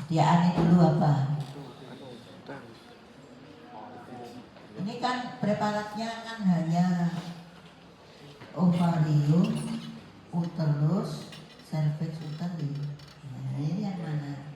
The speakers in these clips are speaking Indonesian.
Sediaannya dulu apa? Ini kan preparatnya kan hanya ovarium, uterus, cervix uteri. Nah, ini yang mana?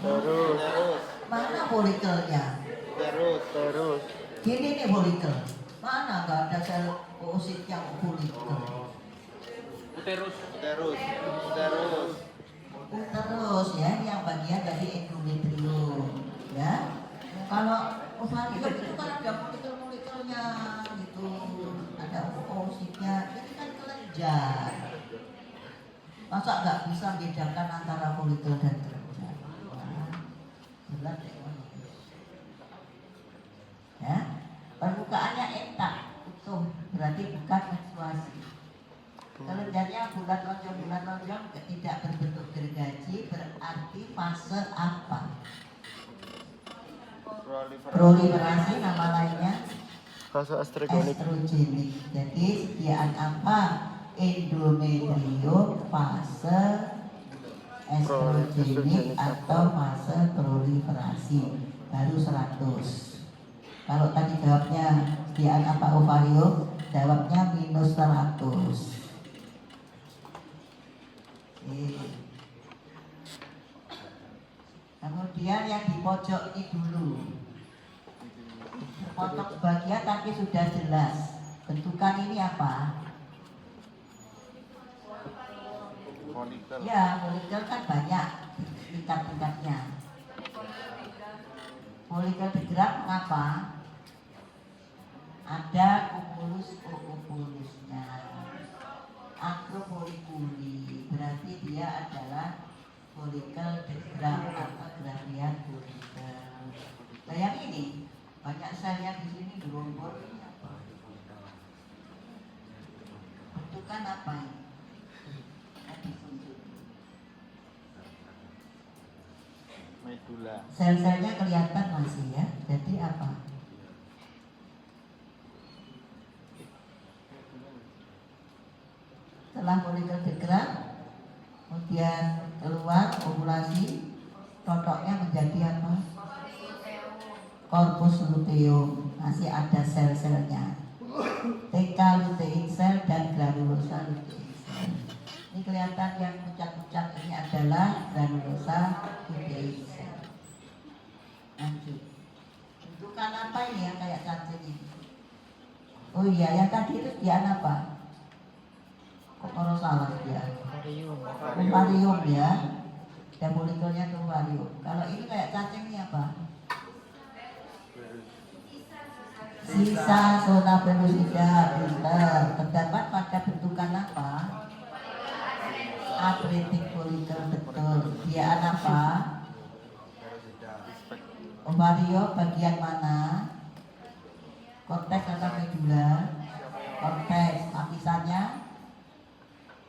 Terus. Mana folikelnya? Terus. Gini nih folikel. Mana nggak ada sel oosit yang folikel? Uterus. Uterus ya, ini yang bagian dari endometrium ya. Kalau ovarium itu kan ada folikel-folikelnya gitu, ada oositnya, ini kan kelenjar. Masa nggak bisa bedakan antara folikel dan kelenjar? Berat ya. Permukaannya entak, utuh, berarti bukan menstruasi. Kelenjarnya bulat lonjong, tidak berbentuk gergaji, berarti fase apa? Proliferasi, nama lainnya Fase estrogenik. Jadi sediaan apa? Endometrium fase estrogenik atau fase proliferasi, baru 100. Kalau tadi jawabnya sediaan apa ovarium, jawabnya minus 100. Kemudian yang di pojok ini dulu, terpotong sebagian tapi sudah jelas. Bentukan ini apa? Folikel. Ya, folikel kan banyak tingkat-tingkatnya. Folikel bergerak mengapa? Ada kumulus okulusnya. Akrofolikuli, berarti dia adalah folikel bergerak atau gradient folikel. Nah yang ini banyak sel yang di sini gerombol, ini apa? Bentukan apa ini? Medula. Sel-selnya kelihatan masih ya. Jadi apa? Setelah folikel bergerak, kemudian keluar ovulasi, totoknya menjadi apa? Corpus luteum, masih ada sel-selnya. TK lutein sel dan granulosa lutein sel. Ini kelihatan yang pucat-pucat ini adalah granulosa lutein sel. Lanjut. Bentukan apa ini yang kayak cacing ini? Oh iya, yang tadi itu sediaan apa? Kok kalau salah dia? Ovarium ya. Dan folikelnya itu ovarium. Kalau ini kayak cacing ini apa? Sisa zona pellucida, pinter. Terdapat pada bentukan apa? Apretik folikel, betul. Sediaan apa? Ovarium bagian mana? Korteks atau medula? Korteks. Lapisannya?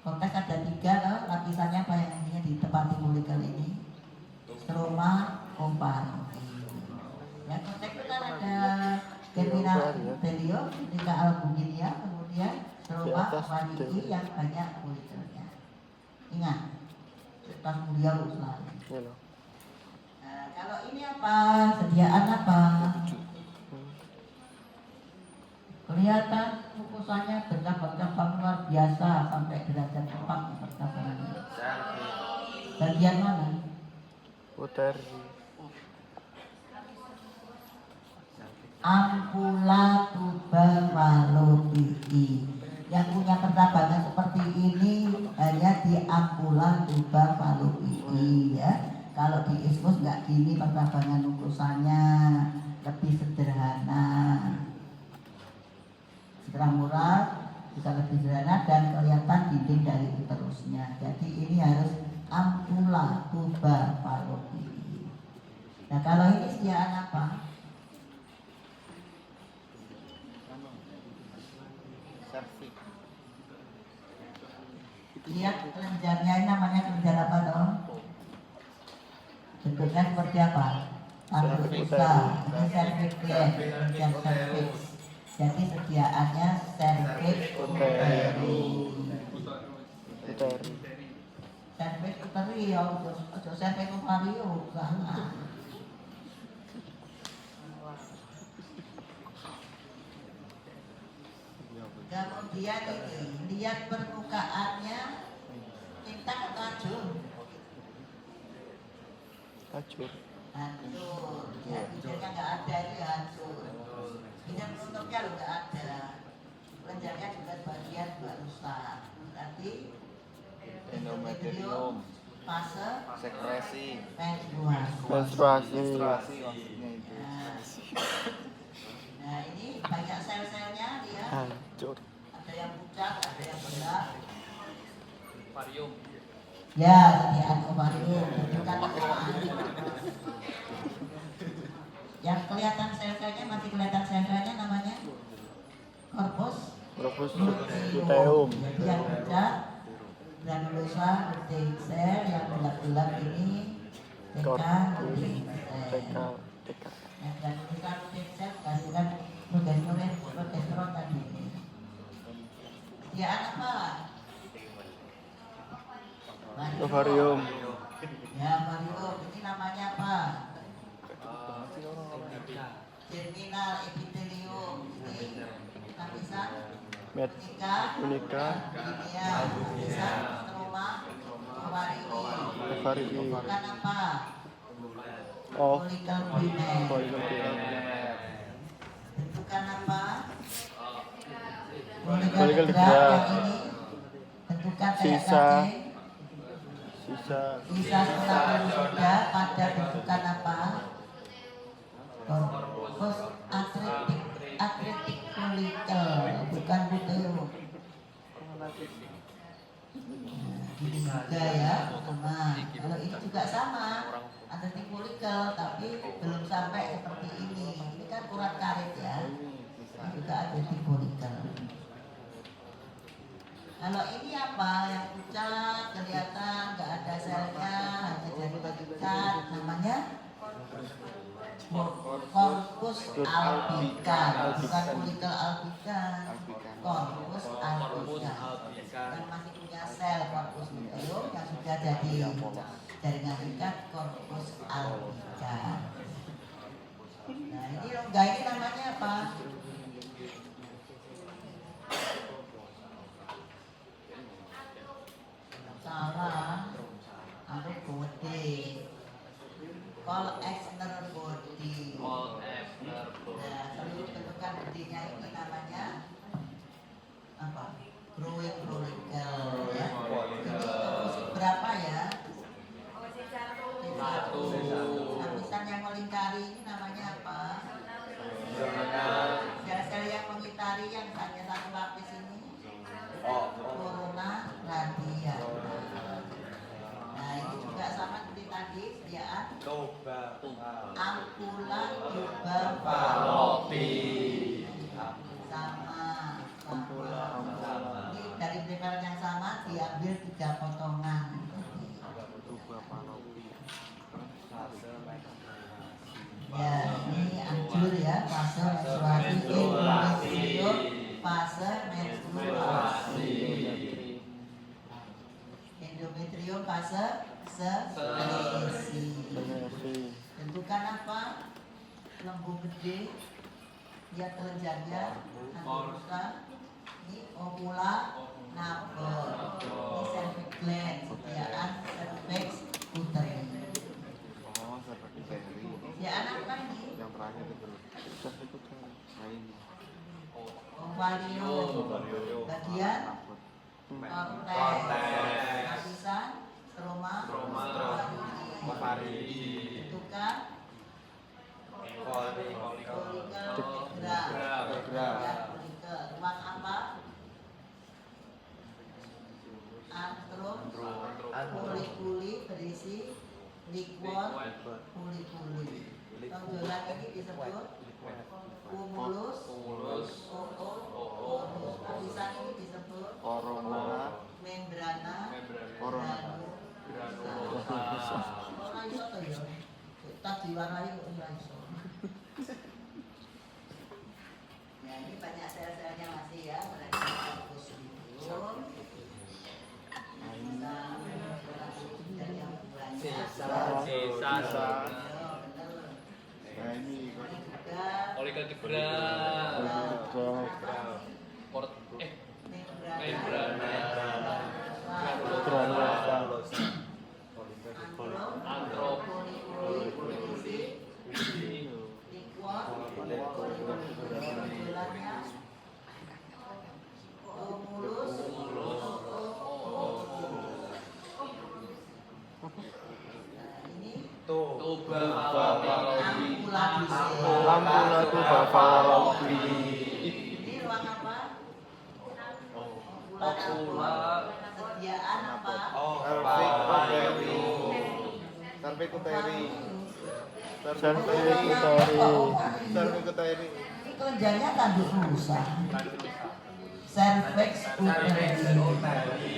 Korteks ada 3 loh. Lapisannya apa yang intinya ditempati folikel ini? Stroma ovari. Ya, korteks itu kan ada Gemina telio, Nika albuminia, kemudian stroma ovari yang banyak folikelnya. Ingat, kita mulia selalu. Nah, kalau ini apa? Sediaan apa? Kelihatan mukosannya bercabang-cabang luar biasa sampai derajat 4 percabangannya. Bagian mana? Uteri. Ampula tuba falopii. Yang punya percabangan seperti ini hanya di ampula tuba falopii ya. Kalau di ismus nggak gini percabangan mukosannya, lebih sederhana. Setelah murah bisa lebih sederhana dan kelihatan dinding dari uterusnya. Jadi ini harus ampula tuba falopii. Nah kalau ini sediaan apa? Lihat kelenjarnya, ini namanya kelenjar apa dong? Bentuknya seperti apa? Tanduk usa, ini cervix ya, kelenjar cervix. Jadi sediaannya cervix uteri. seri ya, ojo sampai ovario jangan. Kemudian ini lihat permukaannya tinta atau acur? Acur. Hancur, ya bibirnya nggak ada ini hancur. Bidang penutupnya lo nggak ada. Kelenjarnya juga bagian nggak rusak. Berarti Endometrium. fase Sekresi. menstruasi. Menstruasi maksudnya itu. Nah ini banyak sel-selnya dia. Hancur. Ada yang pucat, ada yang gelap. Varium. Ya, setiaan ovarium bukan yang kelihatan sel-selnya masih kelihatan sel-selnya namanya corpus Corpus luteum. luteum. Jadi yang pucat granulosa lutein cell, yang gelap-gelap ini TK lutein cell. TK. Yang granulosa lutein cell kandungan progesteron tadi. Setiaan apa? Ovarium. Ya, ovarium. Ini namanya apa? Germinal epithelium. Ini lapisan Met. unika, Unika. linear, lapisan stroma, ovarium. Ovarium. Bukan apa? Oh. Follicle primer. Follicle. Bentukan apa? Follicle Follicle gerak. yang ini bentukan kayak Sisa. cacing. Sisa. Sisa spatula pada bentukan apa? Corpus atretik follicle, bukan luteum. Ini juga ya, sama. Kalau ini juga sama, atretik follicle, tapi belum sampai seperti ini. Ini kan urat karet ya. Ini juga atretik follicle. Kalau ini apa? Yang pucat, kelihatan, nggak ada selnya, hanya jadi terikat, namanya corpus albicans, bukan follicle albicans, corpus albicans. Yang masih punya sel corpus luteum, yang sudah jadi jaringan ikat corpus albicans. Nah ini rongga ini namanya apa? Salah, aku gede. Call external body. Nah, seluruh bentukan bodinya ini namanya apa? Growing follicle. Ya. Ini komposit berapa ya? Satu. Lapisan yang melingkari ini namanya apa? Sel-sel yang mengitari yang hanya satu lapis ini. Corona radiata. Nah ini juga sama seperti tadi sediaan ampula tuba fallopi sama ampula. Ini dari primer yang sama diambil 3 potongan. Ya ini anjur ya, fase menstruasi endometrium, fase menstruasi. Endometrium fase sekresi. Bentukan apa? Lembung gede. Lihat kelenjarnya. Anterosa. Ini ovula nabor. Ini cervix gland. Sediaan cervix uteri. Oh, seperti Ferry. Sediaan apa ini? Yang terakhir itu. Nah ini. Ovarium. Bagian korteks. Lapisan stroma. Ovari. Bentukan follicle gerak. Ruang apa? Antrum kulit berisi liquor kulit. Tonjolan ini disebut cumulus oorus. Lapisan ini disebut Corona. membrana Corona. granulosa. Ora iso to ya. Tak diwarnai kok ora iso. Ya ini banyak sel-selnya masih ya, mereka corpus luteum. Bisa dari yang bisa. Nah ini kan. Oligogebral. Port membrana. Granulosa. Lampula tu bafalopi. Ini ruang apa? Okula. Sediaan apa? Cervicuteri. Ini kelenjarnya tanduk rusa. Cervix uteri.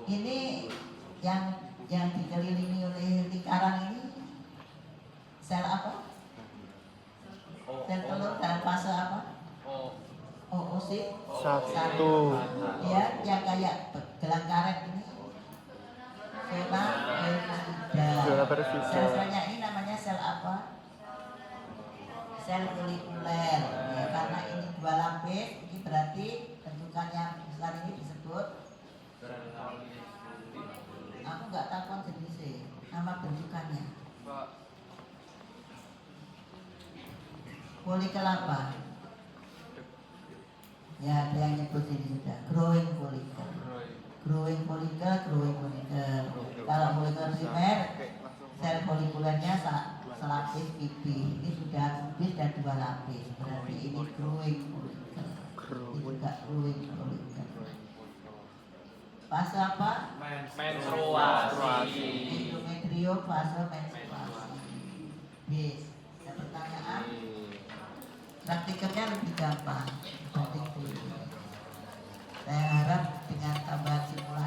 Ini yang dikelilingi oleh lingkaran ini sel apa? Sel telur dalam fase apa? Oosit. Satu. Ya, yang kayak gelang karet ini. Zona perfida. Sel-selnya ini namanya sel apa? Sel folikuler. Ya, karena ini 2 lapis, ini berarti bentukannya besar ini disebut. Aku nggak tahu jenisnya, nama bentukannya. Folikel apa? Ya, ada yang nyebut ini sudah. Growing folikel. Growing folikel. Kalau folikel primer, sel folikulernya selapis pipi. Ini sudah kubis dan 2 lapis. Berarti ini growing folikel. Ini juga growing folikel. Fase apa? Menstruasi. Endometrio fase menstruasi. Bis. Ada pertanyaan? Praktikumnya lebih gampang. Saya harap dengan tambahan simulasi